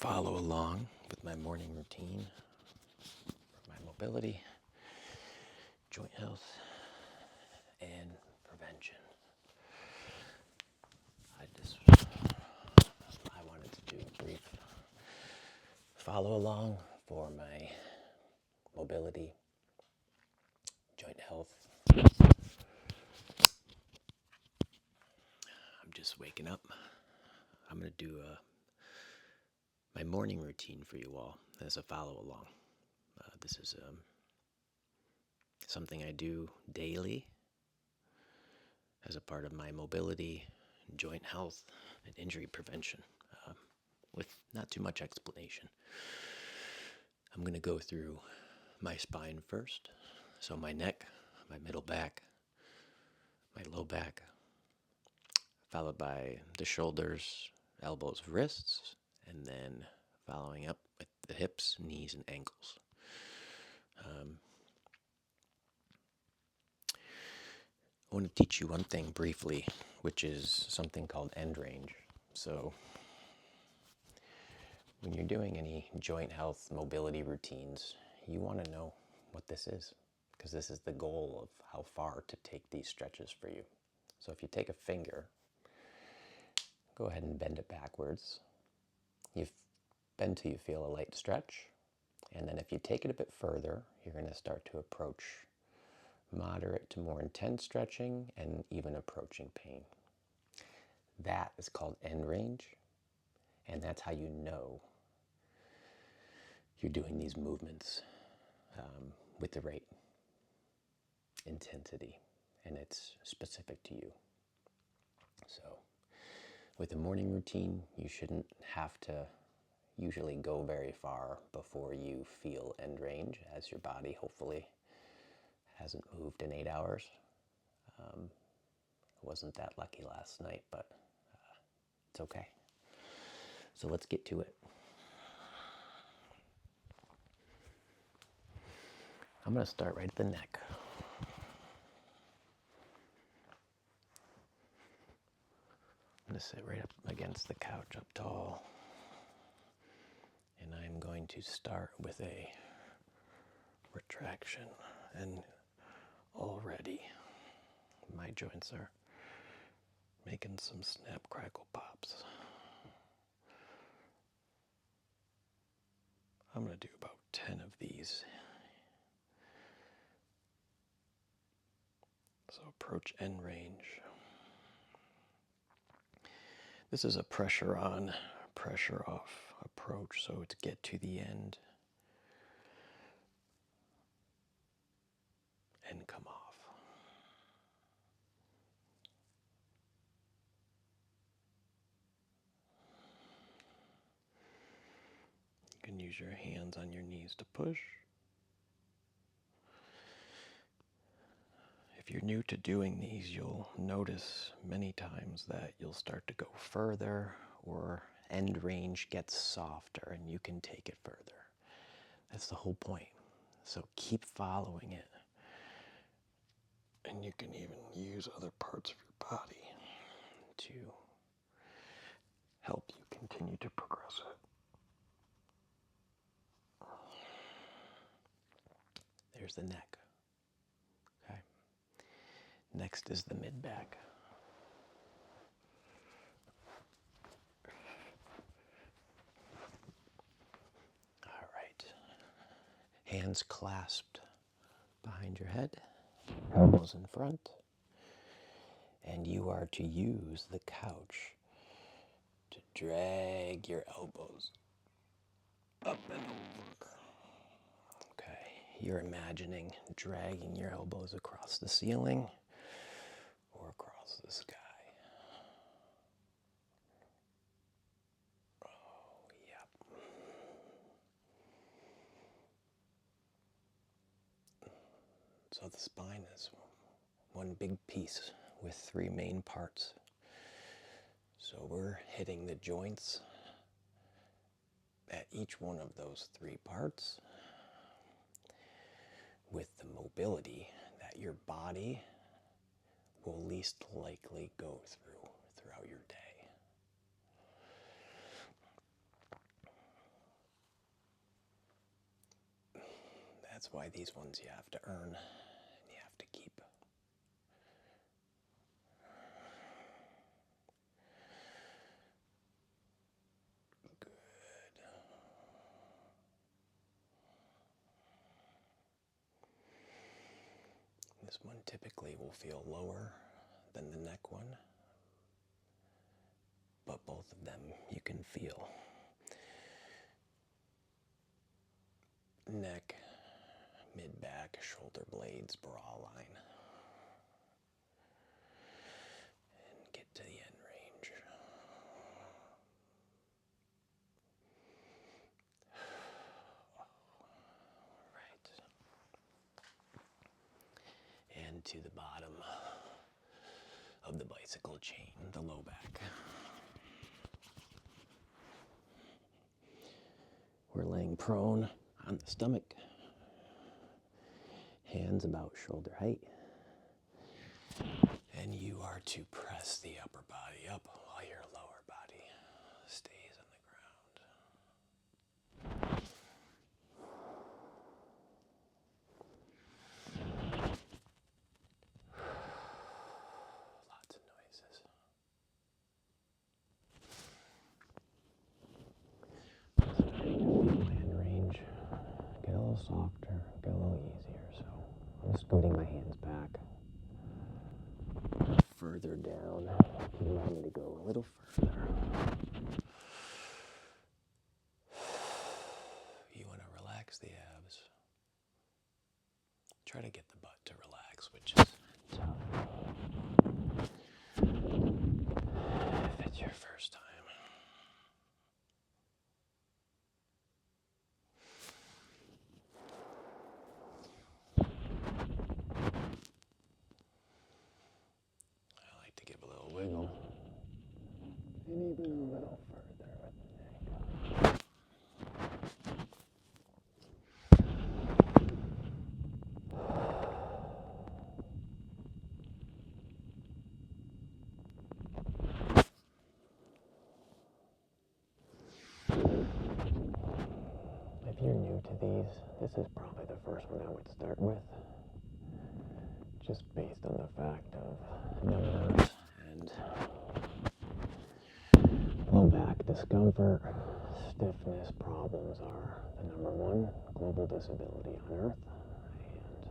follow along with my morning routine for my mobility, joint health, and prevention. I wanted to do a brief follow along for my mobility, joint health. I'm just waking up. I'm going to do my morning routine for you all as a follow along. This is something I do daily as a part of my mobility, joint health, and injury prevention, with not too much explanation. I'm going to go through my spine first, so my neck, my middle back, my low back, followed by the shoulders, elbows, wrists, and then following up with the hips, knees, and ankles. I want to teach you one thing briefly, which is something called end range. So when you're doing any joint health mobility routines, you want to know what this is, because this is the goal of how far to take these stretches for you. So if you take a finger, go ahead and bend it backwards. You bend till you feel a light stretch, and then if you take it a bit further, you're going to start to approach moderate to more intense stretching and even approaching pain. That is called end range, and that's how you know you're doing these movements with the right intensity, and it's specific to you. So with a morning routine, you shouldn't have to usually go very far before you feel end range, as your body hopefully hasn't moved in 8 hours. I wasn't that lucky last night, but it's okay. So let's get to it. I'm going to start right at the neck. I'm going to sit right up against the couch, up tall. And I'm going to start with a retraction. And already my joints are making some snap, crackle, pops. I'm going to do about 10 of these. So approach end range. This is a pressure on, pressure off approach, so it's get to the end and come off. You can use your hands on your knees to push. If you're new to doing these, you'll notice many times that you'll start to go further, or end range gets softer and you can take it further. That's the whole point. So keep following it. And you can even use other parts of your body to help you continue to progress it. There's the neck. Okay. Next is the mid-back. All right. Hands clasped behind your head, elbows in front, and you are to use the couch to drag your elbows up and over. Okay, you're imagining dragging your elbows across the ceiling or across the sky. Oh, yep. So the spine is one big piece with 3 main parts. So we're hitting the joints at each one of those 3 parts with the mobility that your body will least likely go throughout your day. That's why these ones you have to earn and you have to keep. Good. This one typically will feel lower than the neck one, but both of them you can feel. Neck, mid-back, shoulder blades, bra line. And get to the end range. Right. And to the bottom of the bicycle chain, the low back. We're laying prone on the stomach. Hands about shoulder height. And you are to press the upper body up while your lower body stays on the ground. Lots of noises. Starting to feel hand range. Get a little softer, get a little easier. So I'm scooting my hands back. Further down. You allow me to go a little further. You want to relax the abs. Try to get the butt to relax, which is tough. If it's your first time. Wiggle. And even a little further with the neck. If you're new to these, this is probably the first one I would start with. Just based on the fact of numbers and low back discomfort, stiffness problems are the number one global disability on Earth, and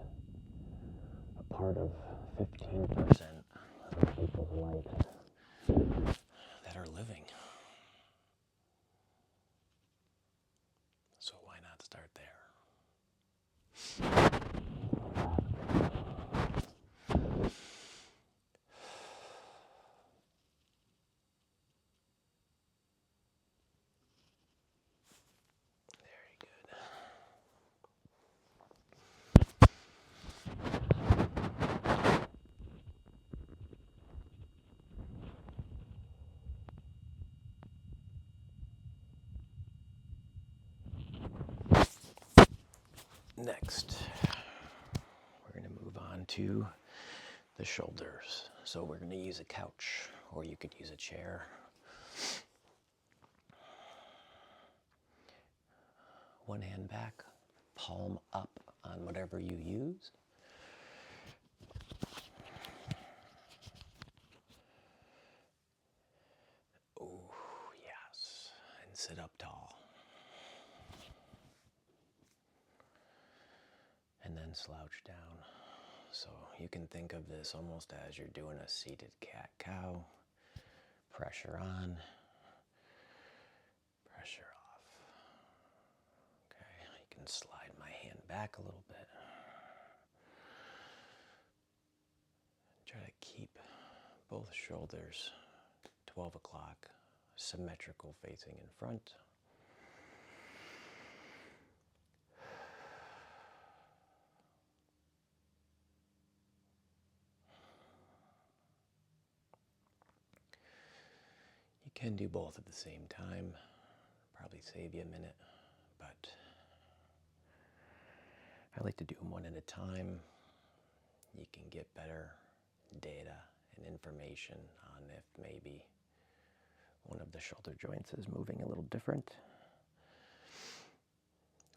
a part of 15% of people's life that are living. So why not start there? Next, we're going to move on to the shoulders. So we're going to use a couch, or you could use a chair. One hand back, palm up on whatever you use. Oh, yes. And sit up tall. And then slouch down. So you can think of this almost as you're doing a seated cat-cow. Pressure on, pressure off. Okay, you can slide my hand back a little bit. Try to keep both shoulders 12 o'clock, symmetrical facing in front. You can do both at the same time, probably save you a minute, but I like to do them one at a time. You can get better data and information on if maybe one of the shoulder joints is moving a little different,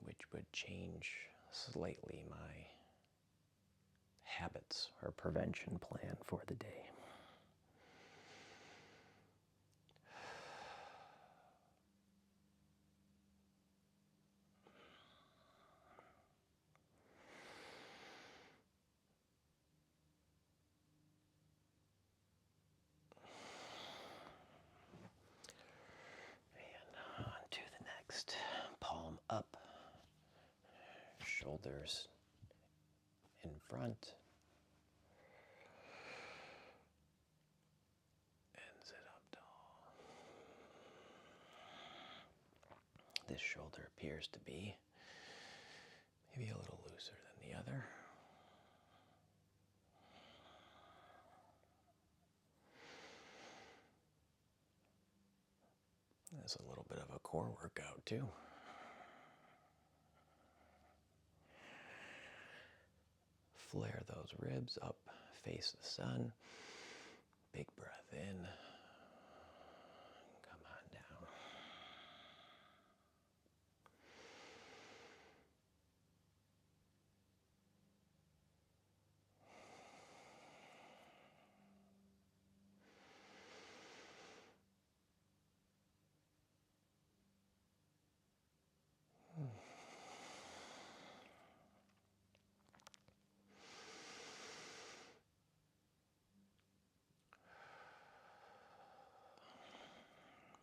which would change slightly my habits or prevention plan for the day. And on to the next. Palm up, shoulders in front, and sit up tall. This shoulder appears to be maybe a little looser than the other. There's a little bit of a core workout too. Flare those ribs up, face the sun. Big breath in. Come on down.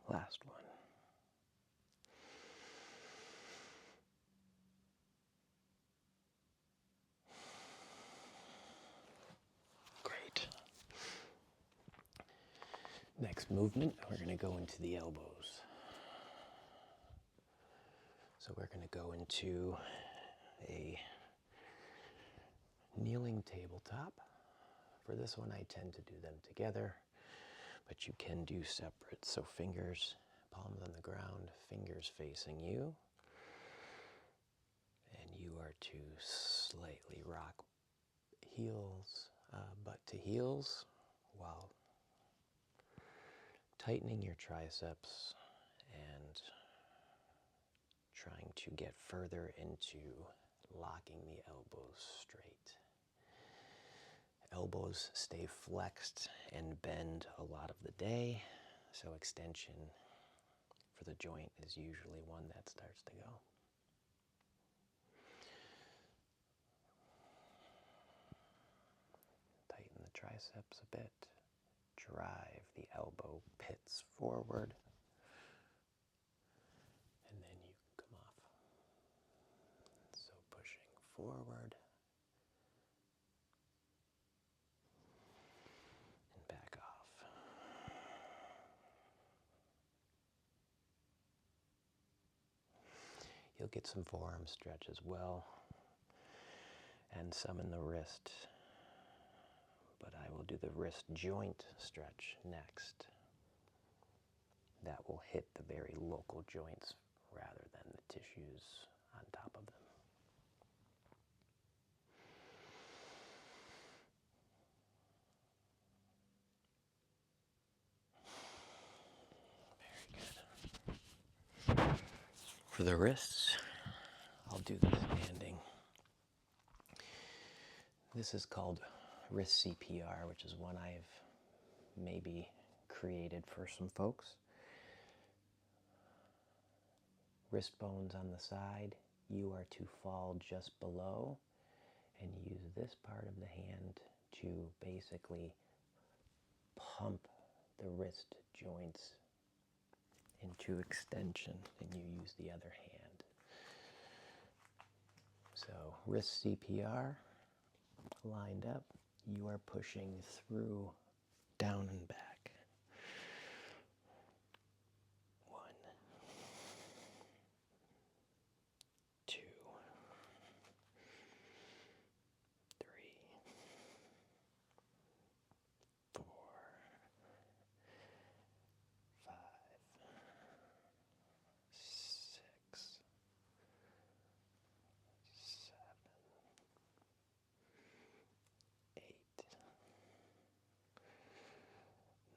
Last one. Great. Next movement, we're going to go into the elbows. So we're going to go into a kneeling tabletop. For this one, I tend to do them together, but you can do separate. So fingers, palms on the ground, fingers facing you. And you are to slightly rock heels, butt to heels, while tightening your triceps and trying to get further into locking the elbows straight. Elbows stay flexed and bend a lot of the day, so extension for the joint is usually one that starts to go. Tighten the triceps a bit, drive the elbow pits forward, and then you can come off. So pushing forward and back off. You'll get some forearm stretch as well, and some in the wrist, but I will do the wrist joint stretch next. That will hit the very local joints rather than the tissues on top of them. Very good. For the wrists, I'll do the standing. This is called wrist CPR, which is one I've maybe created for some folks. Wrist bones on the side, you are to fall just below and use this part of the hand to basically pump the wrist joints into extension, and you use the other hand. So wrist CPR, lined up, you are pushing through, down and back. 1, 2, 3, 4, 5, 6, 7, 8,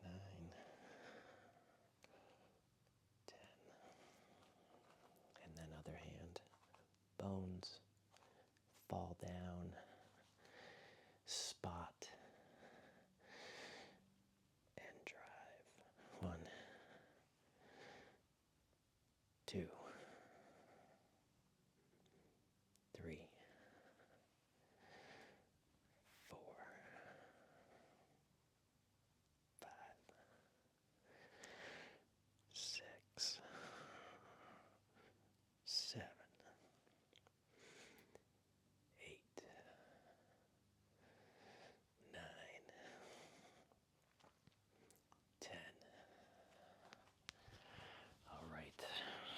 9, 10, and then other hand, bones, fall down, spot, and drive. 1, 2, 3, 4, 5, 6, 7, 8, 9, 10. All right,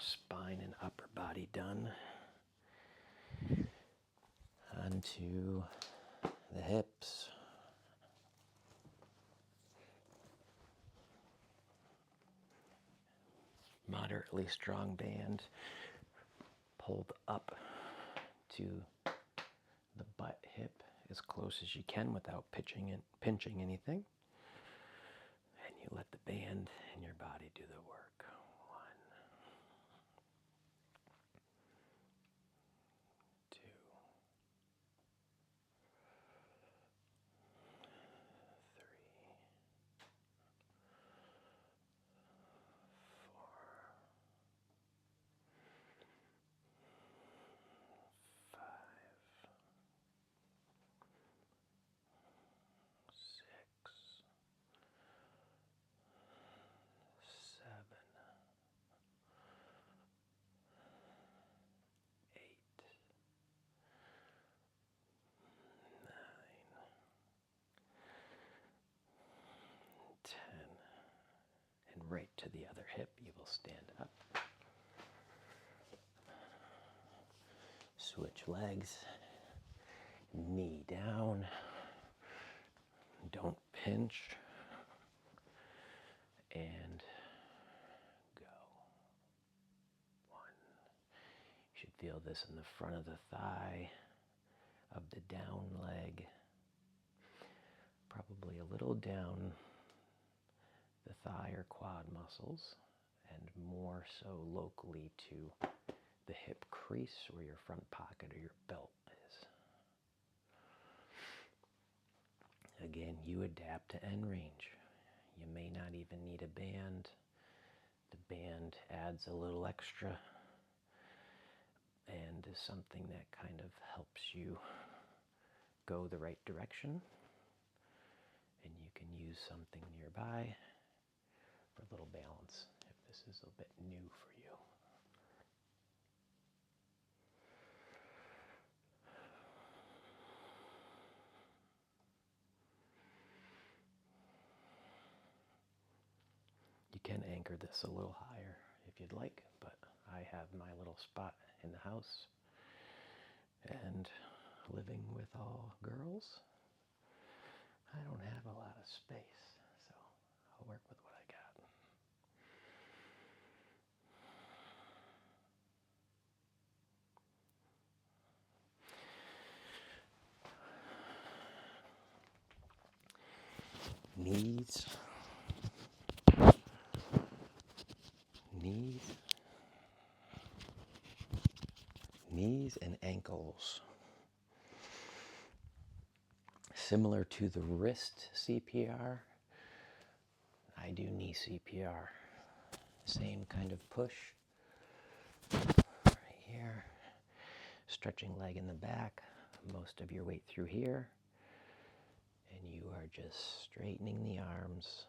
spine and upper body done. Onto the hips. Moderately strong band pulled up to the butt hip as close as you can without pinching anything. And you let the band and your body do the work. 1, 2, 3, 4, 5, 6, 7, 8, 9, 10. And right to the other hip, you will stand up. Switch legs. Knee down. Don't pinch. And go. 1. You should feel this in the front of the thigh, of the down leg. Probably a little down the thigh or quad muscles, and more so locally to the hip crease where your front pocket or your belt is. Again, you adapt to end range. You may not even need a band. The band adds a little extra and is something that kind of helps you go the right direction. And you can use something nearby for a little balance if this is a bit new for you. You can anchor this a little higher if you'd like, but I have my little spot in the house, and living with all girls, I don't have a lot of space, so I'll work with what I got. Knees and ankles. Similar to the wrist CPR, I do knee CPR. Same kind of push. Right here. Stretching leg in the back. Most of your weight through here. And you are just straightening the arms.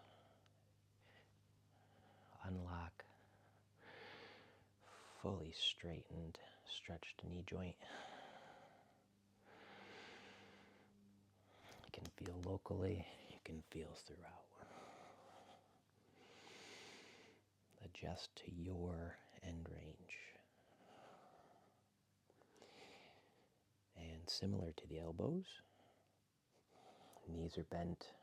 Unlock. Fully straightened, stretched knee joint. You can feel locally, you can feel throughout. Adjust to your end range. And similar to the elbows, knees are bent,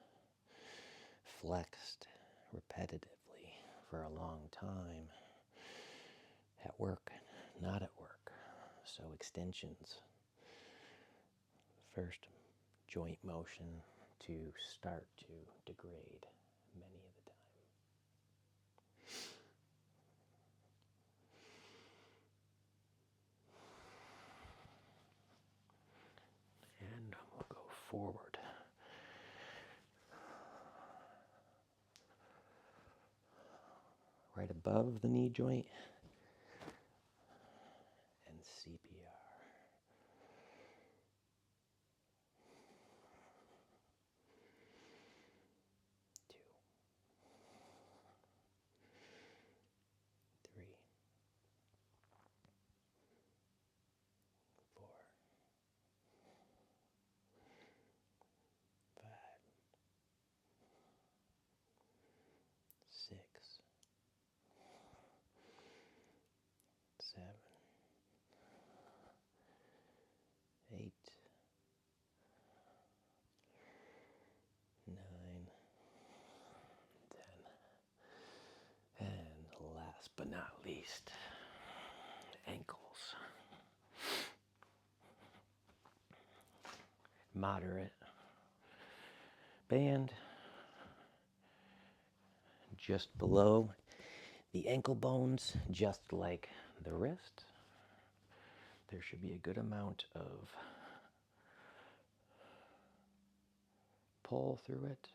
flexed repetitively for a long time. At work, not at work. So extensions. First joint motion to start to degrade many of the time. forward. Right above the knee joint, and CPR. 2, 3, 4, 5, 6, 7, 8, 9, 10. And last but not least, ankles. Moderate band just below the ankle bones, just like the wrist. There should be a good amount of pull through it.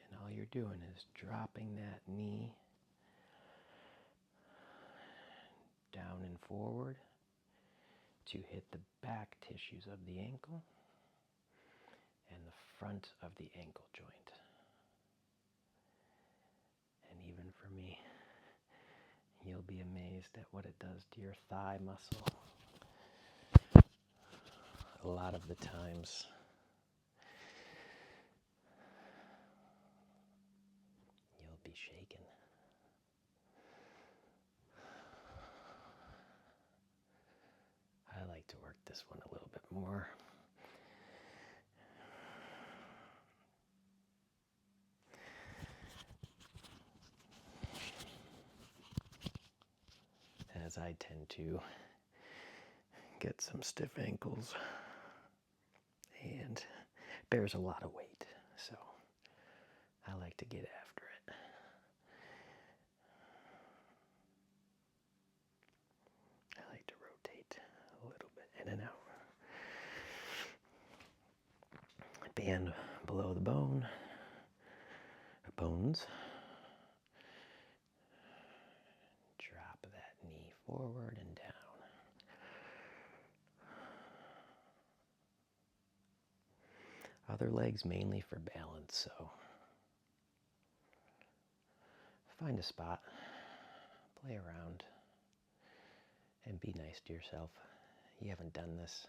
And all you're doing is dropping that knee down and forward to hit the back tissues of the ankle and the front of the ankle joint. And even for me, you'll be amazed at what it does to your thigh muscle. A lot of the times, you'll be shaken. I like to work this one a little bit more. As I tend to get some stiff ankles and bears a lot of weight, so I like to get after it. I like to rotate a little bit in and out. Band below the bones. Drop that knee forward and down. Other legs mainly for balance, so find a spot, play around, and be nice to yourself. You haven't done this.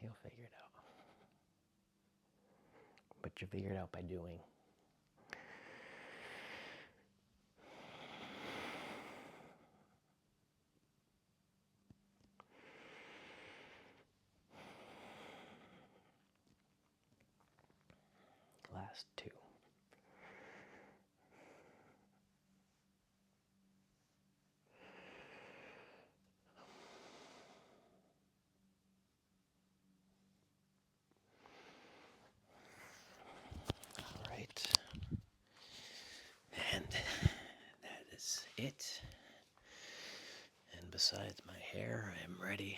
You'll figure it out. But you figure it out by doing. Last 2. All right. And that is it. And besides my hair, I am ready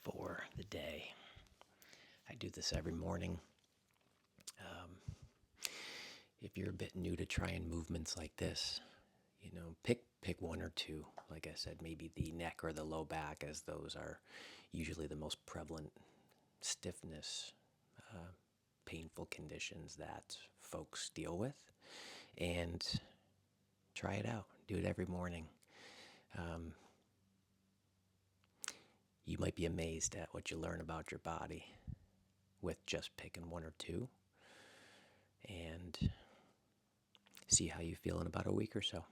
for the day. I do this every morning. If you're a bit new to trying movements like this, pick one or two. Like I said, maybe the neck or the low back, as those are usually the most prevalent stiffness, painful conditions that folks deal with. And try it out. Do it every morning. You might be amazed at what you learn about your body with just picking one or two. And see how you feel in about a week or so.